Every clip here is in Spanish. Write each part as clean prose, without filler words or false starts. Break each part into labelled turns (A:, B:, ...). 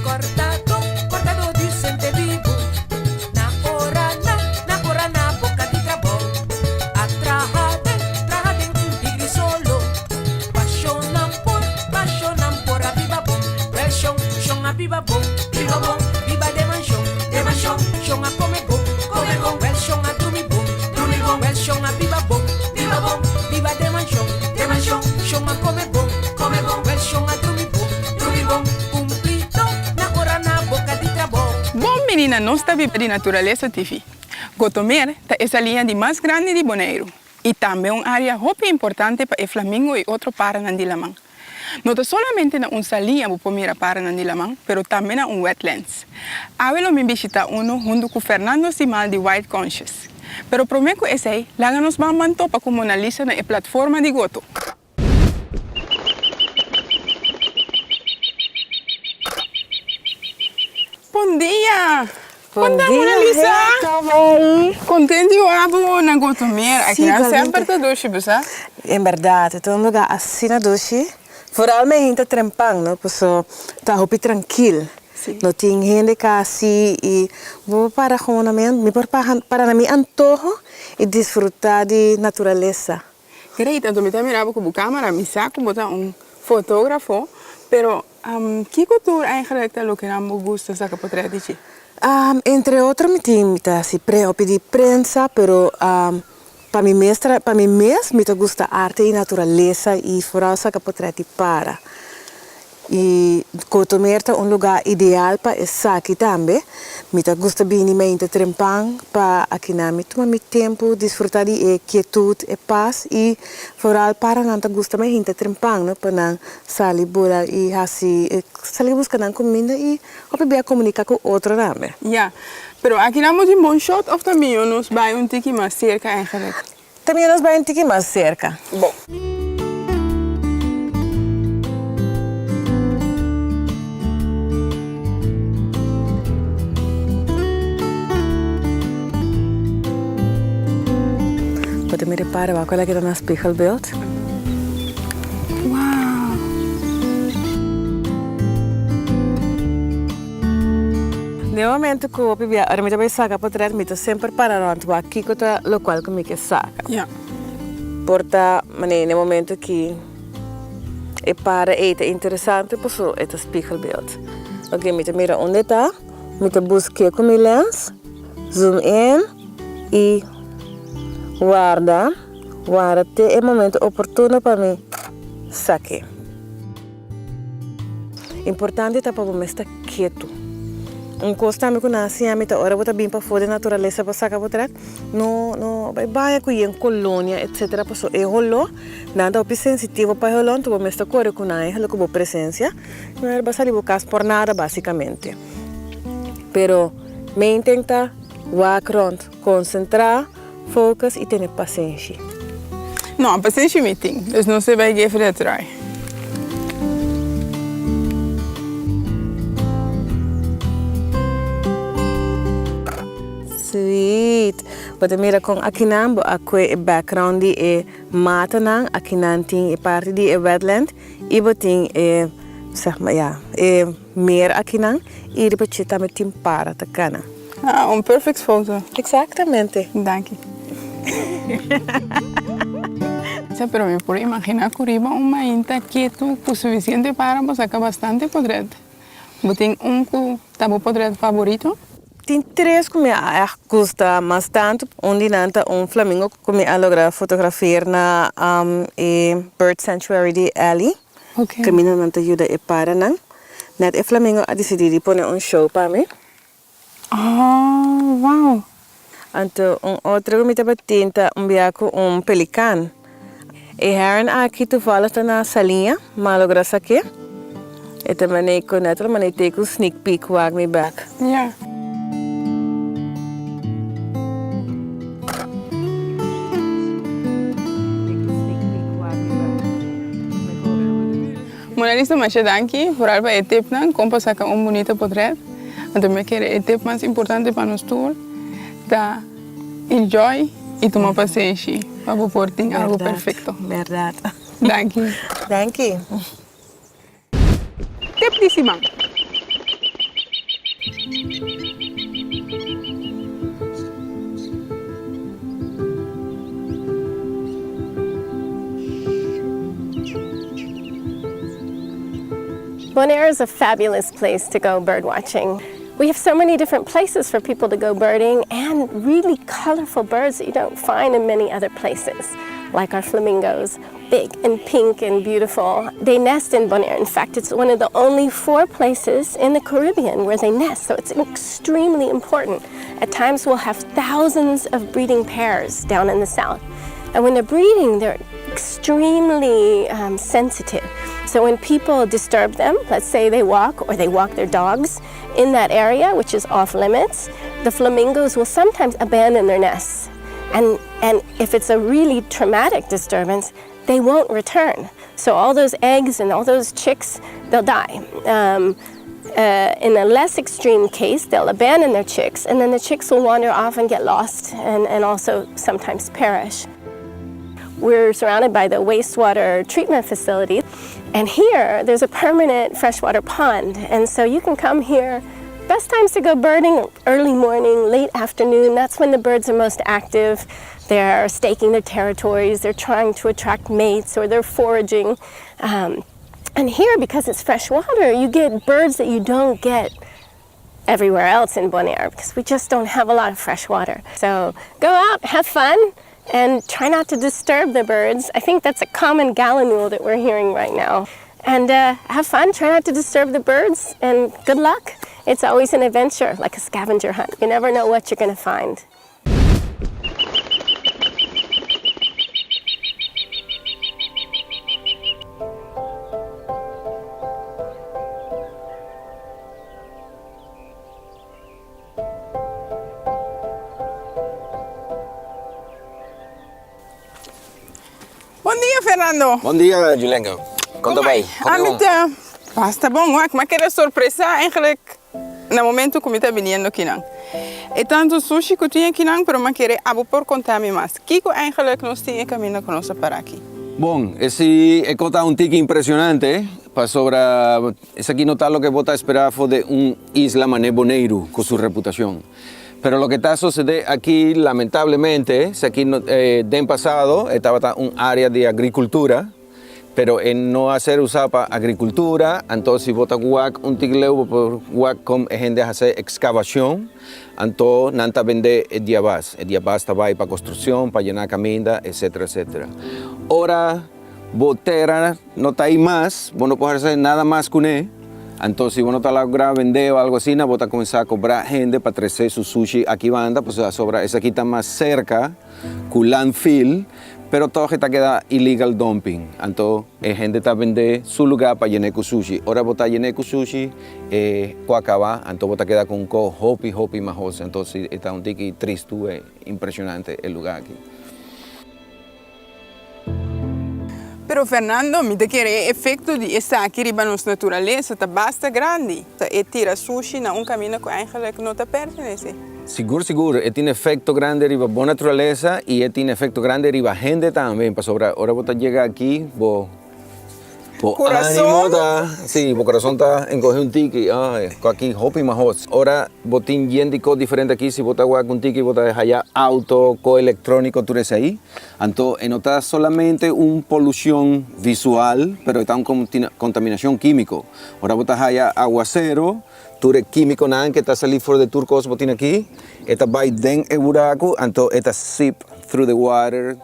A: cortado, cortado decente vivo. Na hora na boca de trabalho. Atrahade um tigre solo. Paixonam por a viva bom. Well, chão a viva bom, viva de manchão, chão a come bom. Well, chão a dormir bom, well, chão a viva bom, viva de manchão, chão a come bom, well, chão a dormir bom, cumprido na hora na boca de trabalho.
B: Bom, menina, nós está vivendo de Natureza TV. Gotomer é a linha de mais grande de Bonaire e também uma área muito importante para o Flamingo e outro Paranandilamang. Não solamente na uma linha para mira Paranandilamang, mas também na wetlands. Avelo me visitar junto com Fernando Simal de White Conscious. Pero prometo que esse aí, lá nos vamos manter para comunalizar na plataforma de Goto. Bom dia!
C: Bom dia,
B: Mona Lisa! Contente de ver na Gotomer. Aqui não é aperta doce, você?
C: Em verdade, é um lugar assim na doce. Vooral met gente trempang, no? Então, tá muito tranquilo. Não tem gente casi e vou para gewoon me para mim antojo e desfrutar de natureza.
B: Great, então me mirava com a câmera, me saco botar fotógrafo, pero que cultura eigenlijk é o que não gosta de sacar portretos?
C: Entre outros, me tem assim de prensa, pero para mim mesmo, me gusta arte e natureza e vooral sacar portretos para. E Gotomer é um lugar ideal para estar aqui também. Me gusta bem me trempang para aqui na me tomar meu tempo, desfrutar de quietude e paz e vooral para não gusta me trempang, no, para não sair bola e assim sair buscar comida e para comunicar com outro também.
B: Ja, pero aqui não temos um bom shot of também nos vai tiki mais cerca eigenlijk.
C: Também nos vai tiki mais cerca.
B: Bom.
C: Pode me reparar, qual é que está no spiegelbeeld?
B: Wow!
C: No momento que eu me saca portret, me sempre para onde aqui que está o local que me quer saca.
B: Ja.
C: Porta, no momento que é para é interessante, posso é o spiegelbeeld. Ok, me mira onde está, me busca com meu lens, zoom in e guarda até o momento oportuno para mim saque. Importante é para você estar quieto. Costa me conhece a mim hora você bem para fora da natureza para sacar portret. No vai com em colônia etc. Passo é rolo nada o sensitivo para rolo tu você está corre com a ela com presença. Não é basicamente buscar por nada basicamente. Pero me intenta walk around, concentrar focus e ter paciência.
B: Não, paciência me tem. Dus não se vai geven dat try.
C: Sweet. Pode mira com aqui não, aqui o background é mata não, aqui não tem a parte de wetland e botem zeg maar ja, meer aqui não e depois também tem para tá cana.
B: Perfect foto.
C: Exatamente.
B: Dank je. Pero me puedo imaginar que arriba uma inta quieto o suficiente para sacar bastante portret. Tem tabo portret favorito?
C: Tem três que me gusta bastante. Onde nanta flamingo que me logra fotografar na Bird Sanctuary de Ali.
B: Okay.
C: Que me nanta ajuda e para não. Net e flamingo a decidir pôr show para mim.
B: Oh, wow!
C: Então, outro que me estava tenta biaco pelicano. E heron aqui toevallig na salinha, malogra aqui. E também com neto, mas tem um sneak peek wag me back.
B: Ja. Mona Lisa, mas danke vooral para o tip, não? Como sacar bonito portrait. Então, me quer o tip mais importante para nós todos, da enjoy e tomar paciência para pôr algo perfeito.
C: Verdade.
B: Danke.
C: Danke.
B: Tip de Simão.
D: Bonaire is a fabulous place to go bird watching. We have so many different places for people to go birding and really colorful birds that you don't find in many other places, like our flamingos, big and pink and beautiful. They nest in Bonaire. In fact, it's one of the only 4 places in the Caribbean where they nest, so it's extremely important. At times we'll have thousands of breeding pairs down in the south. And when they're breeding, they're extremely sensitive. So when people disturb them, let's say they walk or they walk their dogs in that area, which is off limits, the flamingos will sometimes abandon their nests. And if it's a really traumatic disturbance, they won't return. So all those eggs and all those chicks, they'll die. In a less extreme case, they'll abandon their chicks, and then the chicks will wander off and get lost and also sometimes perish. We're surrounded by the wastewater treatment facility, and here there's a permanent freshwater pond, and so you can come here. Best times to go birding, early morning, late afternoon. That's when the birds are most active. They're staking their territories, they're trying to attract mates, or they're foraging. And here, because it's fresh water, you get birds that you don't get everywhere else in Bonaire, because we just don't have a lot of fresh water. So go out, have fun, and try not to disturb the birds. I think that's a common Gallinule that we're hearing right now. And have fun, try not to disturb the birds, and good luck. It's always an adventure, like a scavenger hunt. You never know what you're gonna find.
B: Bom dia, Fernando.
E: Bom dia, Julenka. Conta bij.
B: Basta bom, maar ik heb surpresa eigenlijk no momento que me está viniendo aqui não. É tanto sushi que eu tinha aqui não, pero eu queria abo por contar-me mais. O que eigenlijk nós tínhamos caminho conosco para aqui?
E: Bom, esse é contar tique impressionante para sobre esse aqui não tá lo que vos esperar de isla mané Bonaire com sua reputação. Pero lo que está sucediendo aquí, lamentablemente, es aquí en pasado estaba un área de agricultura, pero en no hacer usar para agricultura, entonces vota guac un tigleo por guac con gente hacer excavación, entonces nanta vende el diabás estaba ahí para construcción, para llenar caminda, etcétera, etcétera. Ahora, botera no está ahí más, vos no puedes hacer nada más con él. Entonces, si uno está logrando vender o algo así, no va a comenzar a cobrar gente para traer su sushi aquí banda, pues sobra, esa aquí está más cerca, con landfill, pero todo está queda illegal dumping. Entonces, la gente está vendiendo su lugar para llenar con sushi. Ahora va a llenar con sushi, acaba, entonces va a quedar con hopi más. Entonces, está un tiki triste, impresionante el lugar aquí.
B: Pero Fernando, me te querer efeito de estar aqui riba nos natureza tá basta grande. E tira sushi na caminho que eigenlijk não te pertenece.
E: Seguro. Tiene efecto grande riba boa natureza e tiene efecto grande riba gente também. Para sobrar, ahora vos llega aquí, vos
B: corazón.
E: Sí, vos corazón está encoge un tiki, aquí hopi más. Ahora vos tienes gente diferente aquí, si vos te guardas un tiki, vos te dejas ya auto, coelectrónico, tú eres ahí. Entonces, no está solamente una polución visual, pero está una contaminación química. Ahora vos te dejas ya aguacero, tú eres químico, nada que está saliendo fuera de turcos, vos tienes aquí. Esta va den el buraco, entonces esta sip through the water.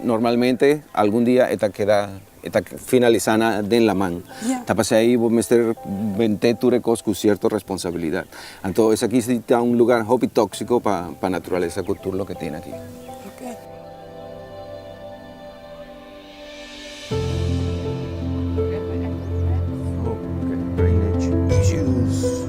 E: Normalmente, algún día esta queda está finalizada en la mano. Está pasando ahí, vos me estás vendiendo tu recurso con cierta responsabilidad. Entonces aquí está un lugar hobby tóxico para naturaleza, cultura, lo que tiene aquí.
B: Okay.
E: Drainage issues.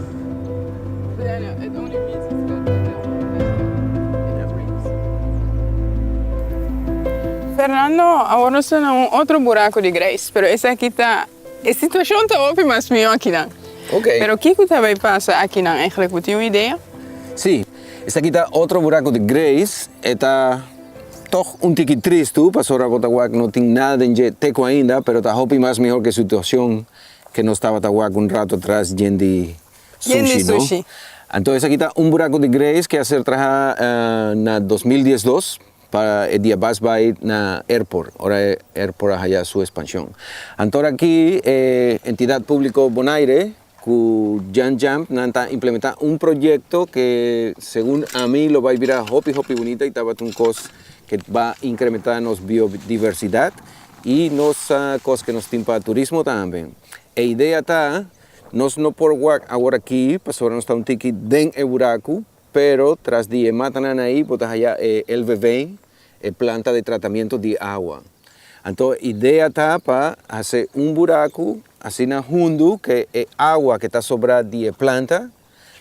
B: Fernando, agora está em outro buraco de Grace, pero esse aqui está... A situação está ótima, mas melhor aqui não.
E: Okay.
B: Pero o que vai passar aqui não? Eigenlijk, você tem uma ideia?
E: Sí, esta aquí está otro buraco de Grace. Está toch un tiki triste, para ahora Botahuac no tiene nada de teco ainda, pero está hopi más mejor que situación que no estaba Tahuac un rato atrás, gente
B: Yendi
E: sushi, ¿no?
B: sushi.
E: Entonces aquí está un buraco de Grace que hacer traja na 2012 para el día Bas by na airport, ahora airport allá su expansión. Entonces aquí entidad público Bonaire que Jam nanta implementar un proyecto que según a mí lo va a ir a hopi bonita y estaba un cos que va a incrementar nos biodiversidad y nos cos que nos timpa turismo también. E idea está nos no por ahora aquí, pues ahora no está un tiki den el buraco, pero tras de matan ahí, botas allá el bebé, planta de tratamiento de agua. Entonces, idea está para hacer un buraco, así na junto, que es agua que está sobra de planta,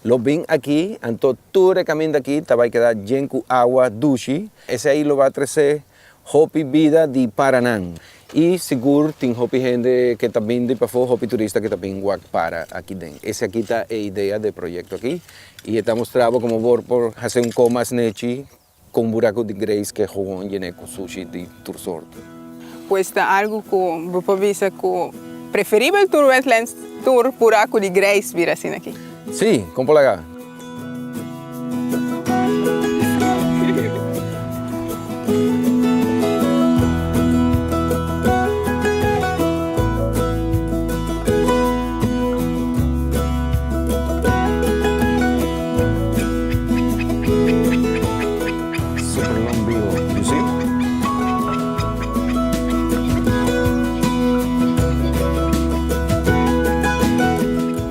E: lo ven aquí, entonces todo el camino de aquí te va a quedar lleno de agua dulce, ese ahí lo va a crecer, hopi vida de Paranán. Y seguro tiene hopi gente que también de para hopi turista que también guac para aquí dentro. Esa aquí está la idea del proyecto aquí. Y estamos trabajando como por hacer un comas nechi con buraco de Grace que jugón llene con sushi de tursorto.
B: Pues está algo que vos visa que preferible tour wetlands tour buraco de Grace vir assim aqui.
E: Sí, como por acá.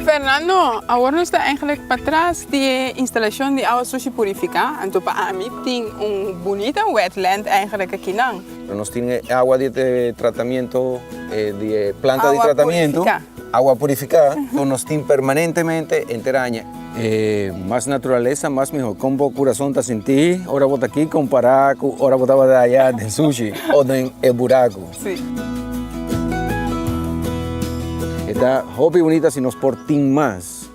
B: Fernando, ahora está eigenlijk para atrás de instalación de agua sushi purificada. Entonces, para mí, tiene un bonita wetland eigenlijk aquí, ¿no?
E: Nos tiene agua de tratamiento, de planta
B: Agua
E: de tratamiento,
B: purificada.
E: agua purificada, nos tiene permanentemente enteraña. Más naturaleza, más mejor. Como corazón está sin ti, ahora bota aquí comparar, ahora botaba de allá de sushi o de el buraco.
B: Sí.
E: Está hobby bonita si nos portin más,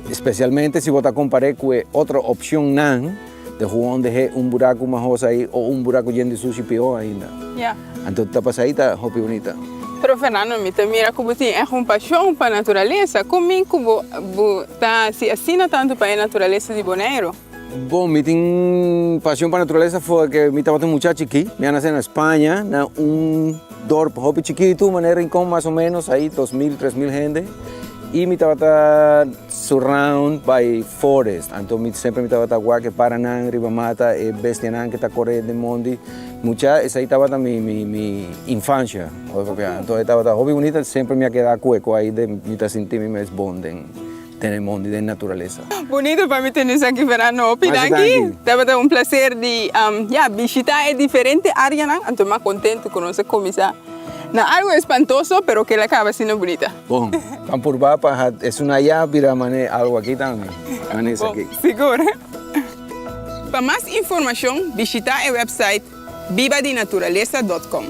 E: especialmente si vos comparé con otra opción nan de jugar de un buraco más ahí o un buraco lleno de sushi peor ainda.
B: Ya.
E: Entonces está pasadita hobby bonita.
B: Pero Fernando, mira como tem uma paixão para a natureza, comigo está se assina tanto para a natureza de Bonaire.
E: Bom, mi tengo pasión para la naturaleza fue que mi estaba un muchacho aquí, me nací en España, en un dorp hobby chiquito, un rincón más o menos, ahí 2.000, 3.000 gente. Y mi estaba surrounded by forest, entonces siempre mi estaba guaque Paranán, Ribamata, Bestianán que está corriendo de Mondi. Mucha, esa ahí estaba mi infancia. Entonces estaba hobby bonita, siempre me ha quedado cueco ahí de mi sentir mi mes bonden. De Mondi, de natureza.
B: Bonito para mí tener aqui, Fernando. Opina
E: Mas
B: aqui.
E: aqui.
B: Tava um prazer de visitar diferente área, né? Estou mais contente com nossa comissão. Não, algo espantoso, pero que ela acaba sendo bonita.
E: Bom, Pampurba es una llave, algo aquí también.
B: Bom,
E: Aquí.
B: seguro. Para mais informação, visita o website vivadenaturaleza.com.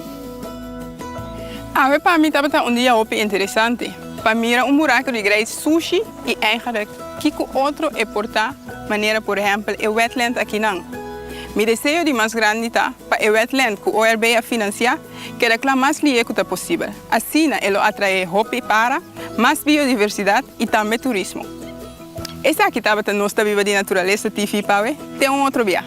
B: Para mim estava dia interessante. Para mirar um buraco de Grace sushi e eigenlijk kiko outro é portar maneira, por exemplo, o wetland aqui não. Mi desejo de mais grande tá para o wetland que o ORB a financiar que é mais liecuta possível. Assim, ele atrai hopi para mais biodiversidade e também turismo. Essa aqui estava a nossa Viva de Naturaleza TV, Paue. Tem outro dia.